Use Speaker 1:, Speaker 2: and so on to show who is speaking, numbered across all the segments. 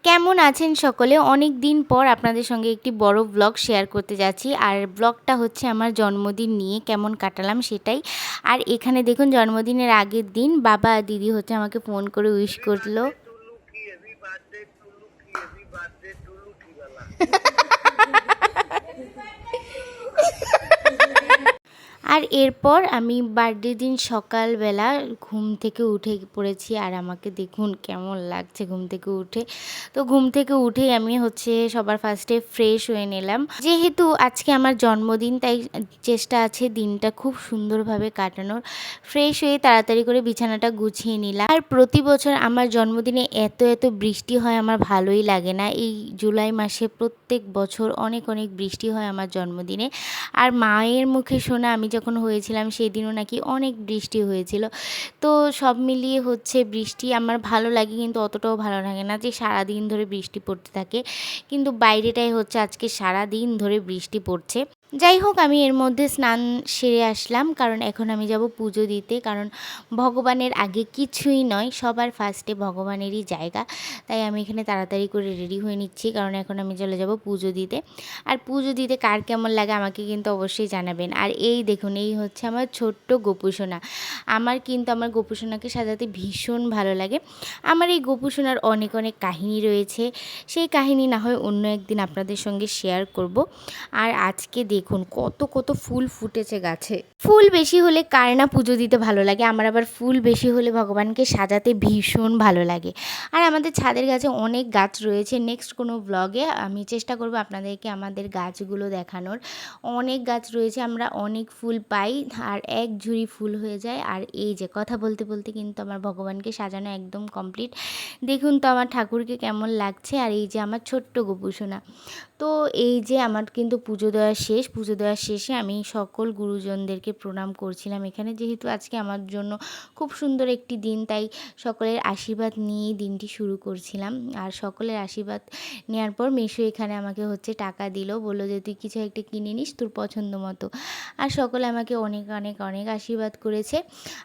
Speaker 1: কেমন আছেন সকলে? অনেক দিন পর আপনাদের সঙ্গে একটি বড় ব্লগ শেয়ার করতে যাচ্ছি। আর ব্লগটা হচ্ছে আমার জন্মদিন নিয়ে, কেমন কাটালাম সেটাই। আর এখানে দেখুন জন্মদিনের আগের দিন বাবা আর দিদি হচ্ছে আমাকে ফোন করে উইশ করলো। আর এরপর আমি বার্থডে দিন সকালবেলা ঘুম থেকে উঠে পড়েছি। আর আমাকে দেখুন কেমন লাগছে ঘুম থেকে উঠে। তো ঘুম থেকে উঠেই আমি হচ্ছে সবার ফার্স্টে ফ্রেশ হয়ে নিলাম। যেহেতু আজকে আমার জন্মদিন, তাই চেষ্টা আছে দিনটা খুব সুন্দরভাবে কাটানোর। ফ্রেশ হয়ে তাড়াতাড়ি করে বিছানাটা গুছিয়ে নিলাম। আর প্রতি বছর আমার জন্মদিনে এত বৃষ্টি হয়, আমার ভালোই লাগে না। এই জুলাই মাসে প্রত্যেক বছর অনেক বৃষ্টি হয় আমার জন্মদিনে। আর মায়ের মুখে শোনা, আমি যখন হয়েছিলাম সেদিনও নাকি অনেক বৃষ্টি হয়েছিল। তো সব মিলিয়ে হচ্ছে বৃষ্টি আমার ভালো লাগে, কিন্তু অতটাও ভালো লাগে না যে সারাদিন ধরে বৃষ্টি পড়তে থাকে। কিন্তু বাইরেটাই হচ্ছে আজকে সারাদিন ধরে বৃষ্টি পড়ছে। যাই হোক, আমি এর মধ্যে স্নান সেরে আসলাম, কারণ এখন আমি যাব পুজো দিতে। কারণ ভগবানের আগে কিছুই নয়, সবার ফার্স্টে ভগবানেরই জায়গা। তাই আমি এখানে তাড়াতাড়ি করে রেডি হয়ে নিচ্ছি, কারণ এখন আমি চলে যাব পুজো দিতে। আর পুজো দিতে কার কেমন লাগে আমাকে কিন্তু অবশ্যই জানাবেন। আর এই দেখুন, এই হচ্ছে আমার ছোট্ট গোপুসোনা। আমার কিন্তু আমার গোপুসোনাকে সাজাতে ভীষণ ভালো লাগে। আমার এই গোপুসোনার অনেক কাহিনী রয়েছে। সেই কাহিনী না হয় অন্য একদিন আপনাদের সঙ্গে শেয়ার করব। আর আজকে দেখুন কত ফুল ফুটেছে গাছে। ফুল বেশি হলে কার না পুজো দিতে ভালো লাগে, আমার আবার ফুল বেশি হলে ভগবানকে সাজাতে ভীষণ ভালো লাগে। আর আমাদের ছাদের গাছে অনেক গাছ রয়েছে। নেক্সট কোনো ব্লগে আমি চেষ্টা করব আপনাদেরকে আমাদের গাছগুলো দেখানোর। অনেক গাছ রয়েছে, আমরা অনেক ফুল পাই, আর এক ঝুড়ি ফুল হয়ে যায়। আর এই যে কথা বলতে বলতে কিন্তু আমার ভগবানকে সাজানো একদম কমপ্লিট। দেখুন তো আমার ঠাকুরকে কেমন লাগছে। আর এই যে আমার ছোট্ট গোপুসোনা। তো এই যে আমার কিন্তু পুজো দেওয়া শেষ। পুজো দেওয়ার শেষে আমি সকল গুরুজনদেরকে প্রণাম করছিলাম এখানে, যেহেতু আজকে আমার জন্য খুব সুন্দর একটি দিন, তাই সকলের আশীর্বাদ নিয়েই দিনটি শুরু করছিলাম। আর সকলের আশীর্বাদ নেওয়ার পর মেশো এখানে আমাকে হচ্ছে টাকা দিল, বললো যে তুই কিছু একটা কিনে নিস তোর পছন্দ মতো। আর সকলে আমাকে অনেক আশীর্বাদ করেছে।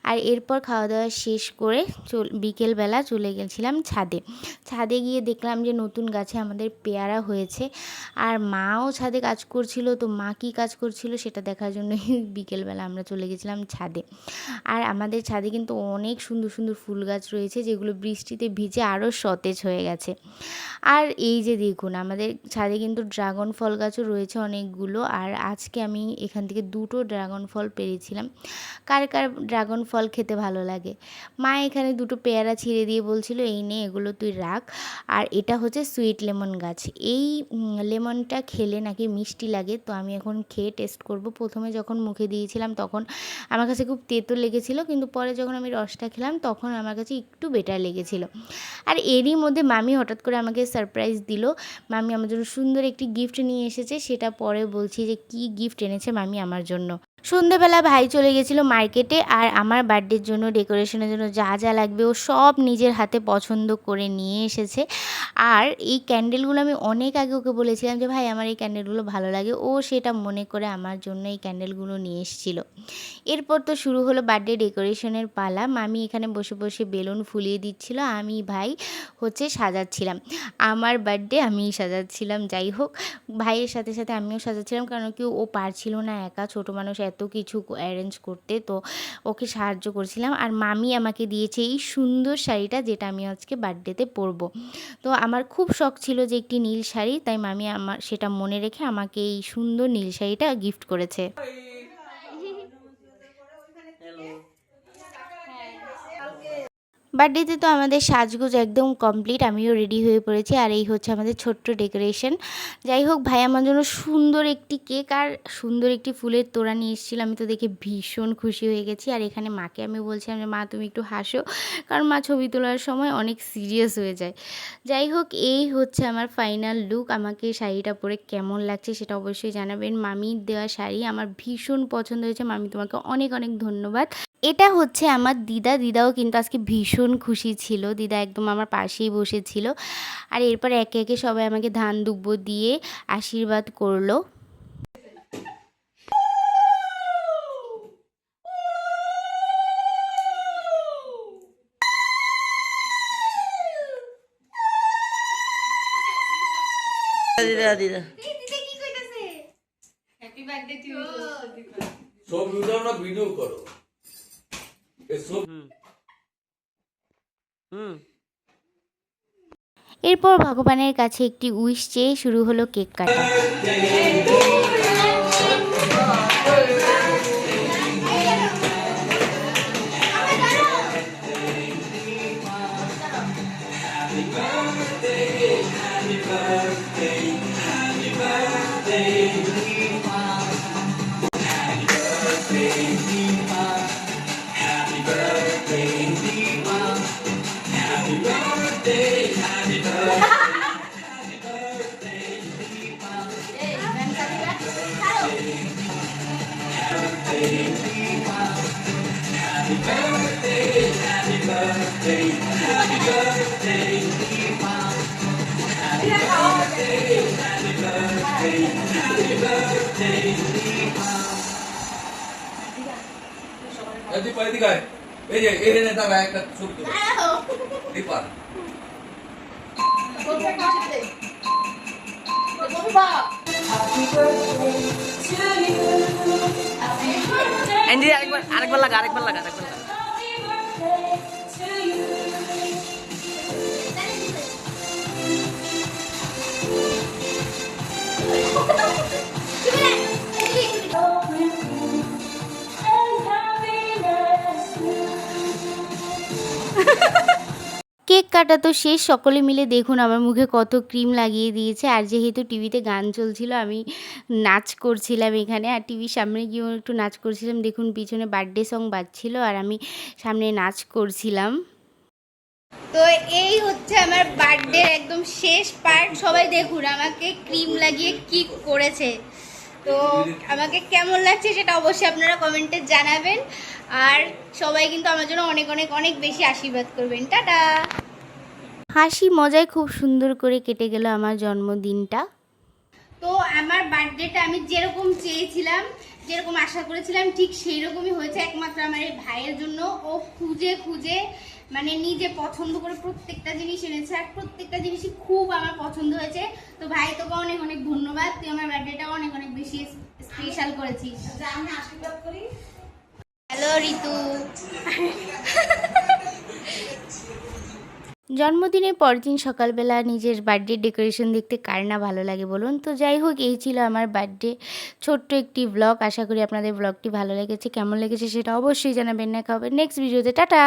Speaker 1: আর এরপর খাওয়া দাওয়া শেষ করে বিকেলবেলা চলে গেছিলাম ছাদে। ছাদে গিয়ে দেখলাম যে নতুন গাছে আমাদের পেয়ারা হয়েছে। আর মাও ছাদে কাজ করছিল, তো মা কী কাজ করছিল সেটা দেখার জন্যই বিকেলবেলা আমরা চলে গেছিলাম ছাদে। আর আমাদের ছাদে কিন্তু অনেক সুন্দর ফুল গাছ রয়েছে, যেগুলো বৃষ্টিতে ভিজে আরও সতেজ হয়ে গেছে। আর এই যে দেখুন আমাদের ছাদে কিন্তু ড্রাগন ফল গাছও রয়েছে অনেকগুলো। আর আজকে আমি এখান থেকে 2টো ড্রাগন ফল পেরেছিলাম। কার ড্রাগন ফল খেতে ভালো লাগে। মা এখানে 2টো পেয়ারা ছিঁড়ে দিয়ে বলছিল এই নে, এগুলো তুই রাখ। আর এটা হচ্ছে সুইট লেমন গাছ। এই লেমনটা খেলে নাকি মিষ্টি লাগে, তো আমি এখন খেয়ে টেস্ট করব। প্রথমে যখন মুখে দিয়েছিলাম তখন আমার কাছে খুব তেতো লেগেছিল, কিন্তু পরে যখন আমি রসটা খেলাম তখন আমার কাছে একটু বেটার লেগেছিল। আর এরই মধ্যে মামি হঠাৎ করে আমাকে সারপ্রাইজ দিল। মামি আমার জন্য সুন্দর একটি গিফট নিয়ে এসেছে, সেটা পরে বলছি যে কী গিফট এনেছে মামি আমার জন্য। সন্ধেবেলা ভাই চলে গেছিলো মার্কেটে, আর আমার বার্থডের জন্য ডেকোরেশনের জন্য যা লাগবে ও সব নিজের হাতে পছন্দ করে নিয়ে এসেছে। আর এই ক্যান্ডেলগুলো আমি অনেক আগে ওকে বলেছিলাম যে ভাই আমার এই ক্যান্ডেলগুলো ভালো লাগে, ও সেটা মনে করে আমার জন্য এই ক্যান্ডেলগুলো নিয়ে এসেছিলো। এরপর তো শুরু হলো বার্থডে ডেকোরেশনের পালা। মামি এখানে বসে বেলুন ফুলিয়ে দিচ্ছিল, আমি ভাই হচ্ছে সাজাচ্ছিলাম। আমার বার্থডে আমিই সাজাচ্ছিলাম। যাই হোক, ভাইয়ের সাথে আমিও সাজাচ্ছিলাম, কারণ কি ও পারছিল না একা, ছোটো মানুষ এত কিছু অ্যারেঞ্জ করতে, তো ওকে সাহায্য করছিলাম। আর মামি আমাকে দিয়েছে এই সুন্দর শাড়িটা, যেটা আমি আজকে বার্থডেতে পরবো। তো আমার খুব শখ ছিল যে একটি নীল শাড়ি, তাই মামি আমার সেটা মনে রেখে আমাকে এই সুন্দর নীল শাড়িটা গিফট করেছে। বার্থডেতে তো আমাদের সাজগোজ একদম কমপ্লিট, আমিও রেডি হয়ে পড়েছি। আর এই হচ্ছে আমাদের ছোট্ট ডেকোরেশন। যাই হোক, ভাই আমার জন্য সুন্দর একটি কেক আর সুন্দর একটি ফুলের তোড়া নিয়ে এসেছিলো, আমি তো দেখে ভীষণ খুশি হয়ে গেছি। আর এখানে মাকে আমি বলছিলাম যে মা তুমি একটু হাসো, কারণ মা ছবি তোলার সময় অনেক সিরিয়াস হয়ে যায়। যাই হোক, এই হচ্ছে আমার ফাইনাল লুক। আমাকে শাড়িটা পরে কেমন লাগছে সেটা অবশ্যই জানাবেন। মামির দেওয়া শাড়ি আমার ভীষণ পছন্দ হয়েছে, মামি তোমাকে অনেক ধন্যবাদ। এটা হচ্ছে আমার দিদাও কিন্তু আজকে ভীষণ খুশি ছিল। দিদা একদম আমার পাশেই বসেছিল। আর এরপর একে সবাই আমাকে ধান দুব্ব দিয়ে আশীর্বাদ করলো।
Speaker 2: দিদা দিদা
Speaker 3: সব ভিডিও না ভিডিও করো এসব
Speaker 1: এরপর ভগবানের কাছে একটি উইশ চেয়ে শুরু হলো কেক কাটা।
Speaker 3: দীপা এদিকে আয়। এই যে এই নেতা ভাই একটা ছবি তুলো দীপা
Speaker 2: আরেকবার লাগা আরেকবার লাগা আরেকবার লাগা
Speaker 1: কেক কাটা তো শেষ, সকলে মিলে দেখুন আমার মুখে কত ক্রিম লাগিয়ে দিয়েছে। আর যেহেতু টিভিতে গান চলছিল আমি নাচ করছিলাম এখানে, আর টিভির সামনে গিয়েও একটু নাচ করছিলাম। দেখুন পিছনে বার্থডে সং বাজছিল আর আমি সামনে নাচ করছিলাম।
Speaker 4: তো এই হচ্ছে আমার বার্থডে একদম শেষ পার্ট। সবাই দেখুন আমাকে ক্রিম লাগিয়ে কি করেছে। তো আমাকে কেমন লাগছে সেটা অবশ্যই আপনারা কমেন্টে জানাবেন। আর সবাই কিন্তু আমার জন্য অনেক অনেক অনেক বেশি আশীর্বাদ করবেন। টাটা।
Speaker 1: হাসি মজায় খুব সুন্দর করে কেটে গেল আমার জন্মদিনটা।
Speaker 4: তো আমার বার্থডেটা আমি যেরকম চেয়েছিলাম, যেরকম আশা করেছিলাম ঠিক সেই রকমই হয়েছে। একমাত্র আমার এই ভাইয়ের জন্য ও খুঁজে খুঁজে মানে নিজে পছন্দ করে প্রত্যেকটা জিনিস এনেছে, আর প্রত্যেকটা জিনিসই খুব আমার পছন্দ হয়েছে। তো ভাই তোকে অনেক অনেক ধন্যবাদ, তুই আমার বার্থডেটা অনেক অনেক বেশি স্পেশাল করেছিস। আমি আশীর্বাদ করি। হ্যালো ঋতু।
Speaker 1: জন্মদিনের পরদিন সকালবেলা নিজের বার্থডে ডেকোরেশন দেখতে কার না ভালো লাগে বলুন। তো যাই হোক, এই ছিল আমার বার্থডে ছোট্ট একটি ব্লগ। আশা করি আপনাদের ব্লগটি ভালো লেগেছে। কেমন লেগেছে সেটা অবশ্যই জানাবেন। দেখা হবে নেক্সট ভিডিওতে। টাটা।